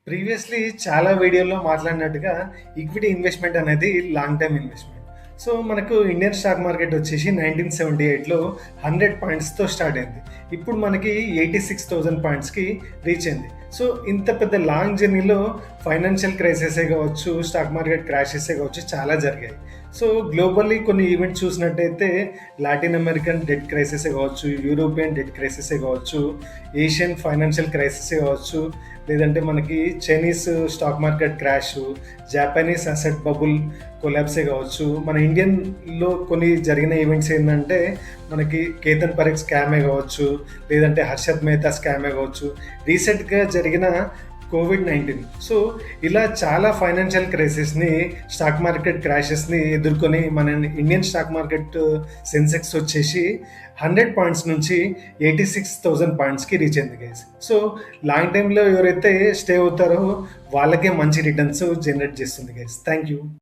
Previously చాలా వీడియోల్లో మాట్లాడినట్టుగా equity investment అనేది లాంగ్ టర్మ్ ఇన్వెస్ట్‌మెంట్. సో, మనకు ఇండియన్ స్టాక్ మార్కెట్ వచ్చేసి 1978లో 100 పాయింట్స్‌తో స్టార్ట్ అయింది. ఇప్పుడు మనకి 86,000 పాయింట్స్‌కి రీచ్ అయింది. సో, ఇంత పెద్ద లాంగ్ జర్నీలో ఫైనాన్షియల్ క్రైసిసే కావచ్చు, స్టాక్ మార్కెట్ క్రాషెసే కావచ్చు చాలా జరిగాయి. సో, గ్లోబల్లీ కొన్ని ఈవెంట్స్ చూసినట్టయితే లాటిన్ అమెరికన్ డెట్ క్రైసిసే కావచ్చు, యూరోపియన్ డెట్ క్రైసిసే కావచ్చు, ఏషియన్ ఫైనాన్షియల్ క్రైసిసే కావచ్చు, లేదంటే మనకి Chinese stock market crash, Japanese asset bubble కొలాప్సే కావచ్చు. మన ఇండియన్‌లో కొన్ని జరిగిన ఈవెంట్స్ ఏందంటే, మనకి కేతన్ పరేఖ్ స్కామే కావచ్చు, లేదంటే హర్షద్ మెహతా స్కామే కావచ్చు, రీసెంట్‌గా జరిగిన కోవిడ్-19. సో, ఇలా చాలా ఫైనాన్షియల్ క్రైసిస్‌ని, స్టాక్ మార్కెట్ క్రాషెస్‌ని ఎదుర్కొని మన ఇండియన్ స్టాక్ మార్కెట్ సెన్సెక్స్ వచ్చేసి 100 పాయింట్స్ నుంచి 86,000 పాయింట్స్‌కి రీచ్ అయింది గైస్. సో, లాంగ్ టైమ్‌లో ఎవరైతే స్టే అవుతారో వాళ్ళకే మంచి రిటర్న్స్ జనరేట్ చేస్తుంది గైస్. Thank you.